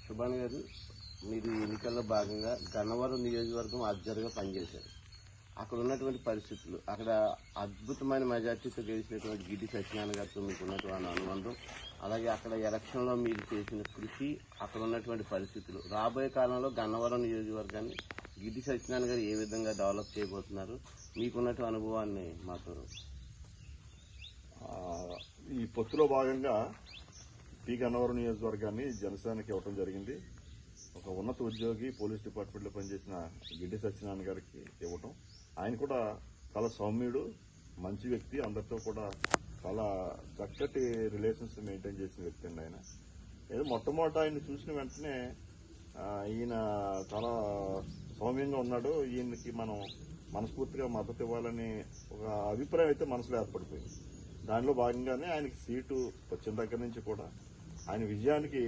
సుభాన్ గారు, మీరు ఎన్నికల్లో భాగంగా గన్నవరం నియోజకవర్గం అబ్జర్వర్గా పనిచేశారు. అక్కడ ఉన్నటువంటి పరిస్థితులు, అక్కడ అద్భుతమైన మెజార్టీతో గెలిచినటువంటి గిడ్డి సత్యనారాయణ గారితో మీకు ఉన్నటువంటి అనుబంధం, అలాగే అక్కడ ఎలక్షన్లో మీరు చేసిన కృషి, అక్కడ ఉన్నటువంటి పరిస్థితులు, రాబోయే కాలంలో గన్నవరం నియోజకవర్గాన్ని గిడ్డి సత్యనారాయణ గారు ఏ విధంగా డెవలప్ చేయబోతున్నారు, మీకున్నటువంటి అనుభవాన్ని మాతో. ఈ పొత్తులో భాగంగా పి గన్నవరం నియోజకవర్గాన్ని జనసేనకి ఇవ్వడం జరిగింది. ఒక ఉన్నత ఉద్యోగి పోలీస్ డిపార్ట్మెంట్లో పనిచేసిన గిడ్డి సత్యనారాయణ గారికి ఇవ్వటం. ఆయన కూడా చాలా సౌమ్యుడు, మంచి వ్యక్తి, అందరితో కూడా చాలా చక్కటి రిలేషన్స్ మెయింటైన్ చేసిన వ్యక్తి అండి ఆయన. ఏదో మొట్టమొదట ఆయన చూసిన వెంటనే ఈయన చాలా సౌమ్యంగా ఉన్నాడు, ఈయనకి మనం మనస్ఫూర్తిగా మద్దతు ఇవ్వాలని ఒక అభిప్రాయం అయితే మనసులో ఏర్పడిపోయింది. దానిలో భాగంగానే ఆయనకి సీటు వచ్చిన దగ్గర నుంచి కూడా ఆయన విజయానికి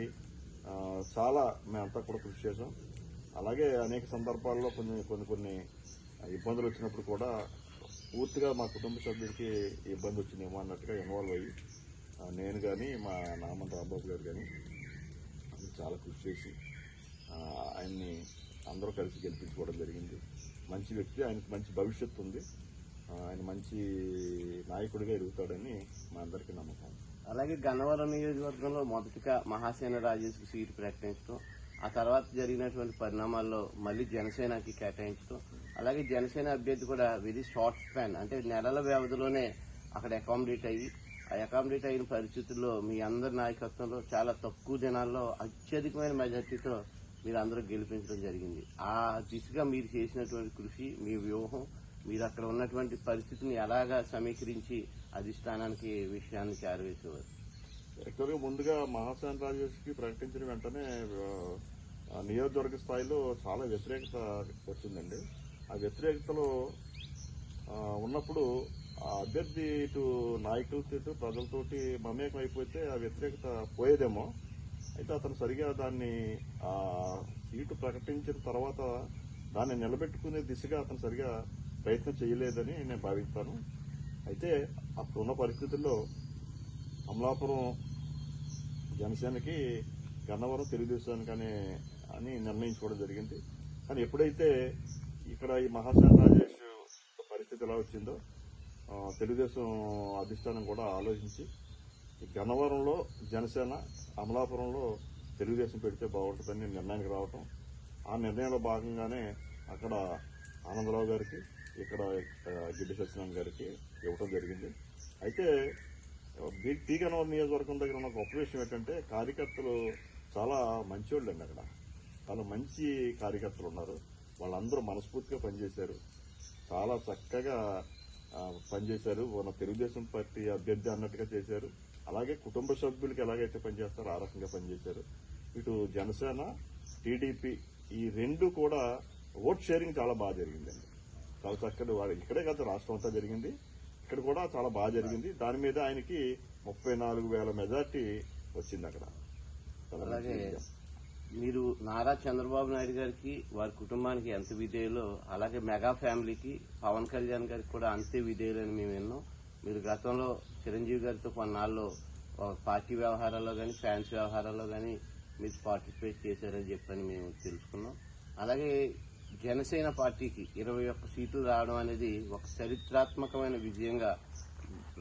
చాలా మేమంతా కూడా కృషి చేశాం. అలాగే అనేక సందర్భాల్లో కొన్ని ఇబ్బందులు వచ్చినప్పుడు కూడా పూర్తిగా మా కుటుంబ సభ్యులకి ఇబ్బంది వచ్చిందేమో అన్నట్టుగా ఇన్వాల్వ్ అయ్యి నేను కానీ మా నామం రాంబాబు గారు కానీ చాలా కృషి చేసి ఆయన్ని అందరూ కలిసి గెలిపించుకోవడం జరిగింది. మంచి వ్యక్తి, ఆయనకు మంచి భవిష్యత్తు ఉంది, ఆయన మంచి నాయకుడిగా ఎదుగుతాడని మా అందరికీ నమ్మకం. అలాగే గన్నవరం నియోజకవర్గంలో మొదటిగా మహాసేన రాజేష్కి సీటు ప్రకటించడం, ఆ తర్వాత జరిగినటువంటి పరిణామాల్లో మళ్ళీ జనసేనకి కేటాయించడం, అలాగే జనసేన అభ్యర్థి కూడా వెరీ షార్ట్ స్పాన్, అంటే నెలల వ్యవధిలోనే అక్కడ అకామిడేట్ అయ్యి, ఆ అకామిడేట్ అయిన పరిస్థితుల్లో మీ అందరి నాయకత్వంలో చాలా తక్కువ దినాల్లో అత్యధికమైన మెజార్టీతో మీరు అందరూ గెలిపించడం జరిగింది. ఆ దిశగా మీరు చేసినటువంటి కృషి, మీ వ్యూహం, మీరు అక్కడ ఉన్నటువంటి పరిస్థితిని ఎలాగా సమీకరించి అధిష్టానానికి విషయాన్ని చేరవేసేవారు? యాక్చువల్గా ముందుగా మహాసేన రాజేష్కి ప్రకటించిన వెంటనే నియోజకవర్గ స్థాయిలో చాలా వ్యతిరేకత వచ్చిందండి. ఆ వ్యతిరేకతలో ఉన్నప్పుడు ఆ అభ్యర్థి ఇటు నాయకులతో ప్రజలతోటి మమేకం అయిపోతే ఆ వ్యతిరేకత పోయేదేమో. అయితే అతను సరిగా దాన్ని సీటు ప్రకటించిన తర్వాత దాన్ని నిలబెట్టుకునే దిశగా అతను సరిగా ప్రయత్నం చేయలేదని నేను భావిస్తాను. అయితే అప్పుడున్న పరిస్థితుల్లో అమలాపురం జనసేనకి, గన్నవరం తెలుగుదేశానికి అని నిర్ణయించుకోవడం జరిగింది. కానీ ఎప్పుడైతే ఇక్కడ ఈ మహాసేన రాజేష్ పరిస్థితి ఎలా వచ్చిందో తెలుగుదేశం అధిష్టానం కూడా ఆలోచించి ఈ గన్నవరంలో జనసేన, అమలాపురంలో తెలుగుదేశం పెడితే బాగుంటుందని నిర్ణయానికి రావటం, ఆ నిర్ణయంలో భాగంగానే అక్కడ ఆనందరావు గారికి, ఇక్కడ గిడ్డి సత్యనారాయణ గారికి ఇవ్వటం జరిగింది. అయితే పి గన్నవరం నియోజకవర్గం దగ్గర ఉన్న గొప్ప విషయం ఏంటంటే కార్యకర్తలు చాలా మంచివాళ్ళు అండి. అక్కడ చాలా మంచి కార్యకర్తలు ఉన్నారు. వాళ్ళందరూ మనస్ఫూర్తిగా పనిచేశారు, చాలా చక్కగా పనిచేశారు. మన తెలుగుదేశం పార్టీ అభ్యర్థి అన్నట్టుగా చేశారు. అలాగే కుటుంబ సభ్యులకి ఎలాగైతే పనిచేస్తారో ఆ రకంగా పనిచేశారు. ఇటు జనసేన, టీడీపీ ఈ రెండు కూడా ఓట్ షేరింగ్ చాలా బాగా జరిగిందండి. చాలా చక్కటి ఇక్కడే కాదు, రాష్ట్రం అంతా జరిగింది, ఇక్కడ కూడా చాలా బాగా జరిగింది. దాని మీద ఆయనకి 34,000 మెజార్టీ వచ్చింది అక్కడ. అలాగే మీరు నారా చంద్రబాబు నాయుడు గారికి, వారి కుటుంబానికి ఎంత విధేయులో, అలాగే మెగా ఫ్యామిలీకి, పవన్ కళ్యాణ్ గారికి కూడా అంతే విధేయులని మేము విన్నాం. మీరు గతంలో చిరంజీవి గారితో కొన్నాళ్ళు పార్టీ వ్యవహారాల్లో కానీ, ఫ్యాన్స్ వ్యవహారాల్లో కానీ మీరు పార్టిసిపేట్ చేశారని చెప్పని మేము తెలుసుకున్నాం. అలాగే జనసేన పార్టీకి 21 సీట్లు రావడం అనేది ఒక చరిత్రాత్మకమైన విజయంగా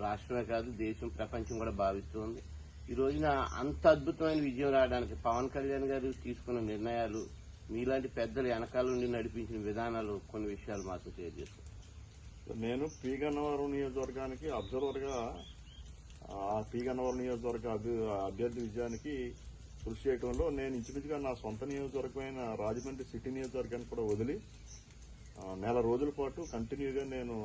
రాష్ట్రమే కాదు, దేశం, ప్రపంచం కూడా భావిస్తోంది. ఈ రోజున అంత అద్భుతమైన విజయం రావడానికి పవన్ కళ్యాణ్ గారు తీసుకున్న నిర్ణయాలు, మీలాంటి పెద్దలు వెనకాల నుండి నడిపించిన విధానాలు, కొన్ని విషయాలు మాతో షేర్ చేస్తాం. నేను పి గన్నవరం నియోజకవర్గానికి అబ్జర్వర్గా పి గన్నవరం నియోజకవర్గ అభ్యర్థి విజయానికి కృషి చేయడంలో నేను ఇంచుమించుగా నా సొంత నియోజకవర్గమైన రాజమండ్రి సిటీ నియోజకవర్గాన్ని కూడా వదిలి నెల రోజుల పాటు కంటిన్యూగా నేను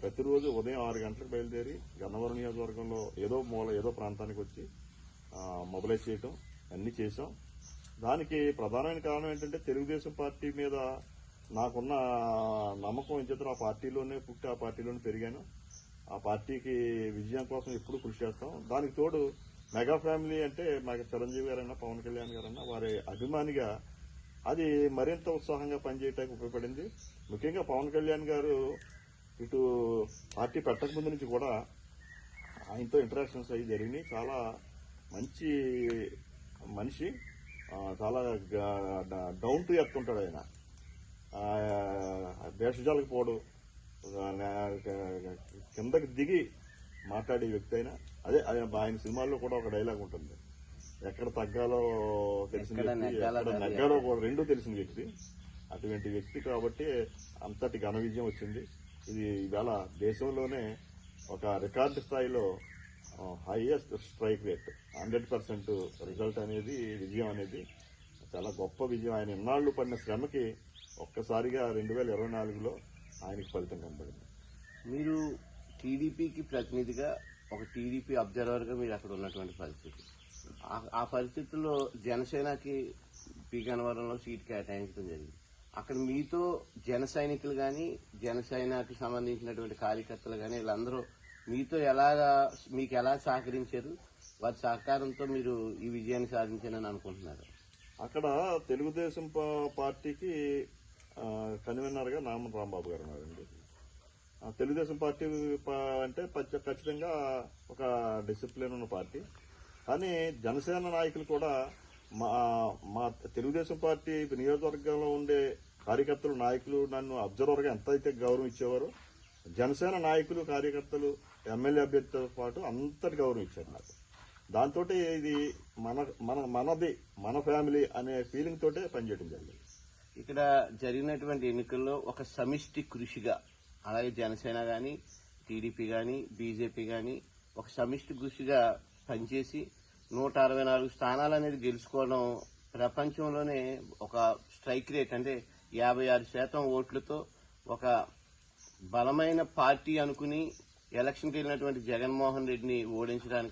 ప్రతిరోజు ఉదయం 6 గంటలకు బయలుదేరి గన్నవరం నియోజకవర్గంలో ఏదో ప్రాంతానికి వచ్చి మొబిలైజ్ చేయటం అన్నీ చేశాం. దానికి ప్రధానమైన కారణం ఏంటంటే తెలుగుదేశం పార్టీ మీద నాకున్న నమ్మకం. ఇద్దరు ఆ పార్టీలోనే పుట్టి ఆ పార్టీలోనే పెరిగాను. ఆ పార్టీకి విజయం కోసం ఎప్పుడు కృషి చేస్తాం. దానికి తోడు మెగా ఫ్యామిలీ అంటే మాకు చిరంజీవి గారైనా, పవన్ కళ్యాణ్ గారైనా వారి అభిమానిగా అది మరింత ఉత్సాహంగా పనిచేయడానికి ఉపయోగపడింది. ముఖ్యంగా పవన్ కళ్యాణ్ గారు ఇటు పార్టీ పెట్టకముందు నుంచి కూడా ఆయనతో ఇంటరాక్షన్స్ అవి జరిగినాయి. చాలా మంచి మనిషి, చాలా డౌన్ టు ఎర్త్ ఉంటాడు ఆయన. భేషజాలకు పోడు, కిందకి దిగి మాట్లాడే వ్యక్తి అయినా. అదే ఆయన సినిమాల్లో కూడా ఒక డైలాగ్ ఉంటుంది, ఎక్కడ తగ్గాలో తెలిసిన వ్యక్తి, ఎక్కడ నగ్గాలో కూడా రెండూ తెలిసిన వ్యక్తి. అటువంటి వ్యక్తి కాబట్టి అంతటి ఘన విజయం వచ్చింది. ఇది ఈవేళ దేశంలోనే ఒక రికార్డు స్థాయిలో హైయెస్ట్ స్ట్రైక్ రేట్, 100% రిజల్ట్ అనేది, విజయం అనేది చాలా గొప్ప విజయం. ఆయన ఇన్నాళ్లు పడిన శ్రమకి ఒక్కసారిగా 2024లో ఆయనకి ఫలితం కనబడింది. మీరు టీడీపీకి ప్రతినిధిగా, ఒక టీడీపీ అబ్జర్వర్గా మీరు అక్కడ ఉన్నటువంటి పరిస్థితి, ఆ పరిస్థితుల్లో జనసేనకి పి గన్నవరంలో సీట్ కేటాయించడం జరిగింది. అక్కడ మీతో జన సైనికులు కానీ, జనసేనకి సంబంధించినటువంటి కార్యకర్తలు కానీ వీళ్ళందరూ మీతో మీకు ఎలా సహకరించారు? వారి సహకారంతో మీరు ఈ విజయాన్ని సాధించారని అనుకుంటున్నారు? అక్కడ తెలుగుదేశం పార్టీకి కన్వీనర్ గా నామన్ రాంబాబు గారు ఉన్నారండి. తెలుగుదేశం పార్టీ అంటే ఖచ్చితంగా ఒక డిసిప్లిన్ ఉన్న పార్టీ. కానీ జనసేన నాయకులు కూడా మా తెలుగుదేశం పార్టీ నియోజకవర్గంలో ఉండే కార్యకర్తలు, నాయకులు నన్ను అబ్జర్వర్ గా ఎంత అయితే గౌరవం ఇచ్చేవారో, జనసేన నాయకులు, కార్యకర్తలు, ఎమ్మెల్యే అభ్యర్థితో పాటు అంతటి గౌరవం ఇచ్చారు నాకు. దాంతో ఇది మనది, మన ఫ్యామిలీ అనే ఫీలింగ్ తోటే పనిచేయడం జరిగింది. ఇక్కడ జరిగినటువంటి ఎన్నికల్లో ఒక సమిష్టి కృషిగా, అలాగే జనసేన గాని, టీడీపీ గాని, బీజేపీ గాని ఒక సమిష్టి కృషిగా పనిచేసి 164 స్థానాలు అనేది గెలుచుకోవడం ప్రపంచంలోనే ఒక స్ట్రైక్ రేట్, అంటే 56% ఓట్లతో ఒక బలమైన పార్టీ అనుకుని ఎలక్షన్కి వెళ్ళినటువంటి జగన్మోహన్ రెడ్డిని ఓడించడానికి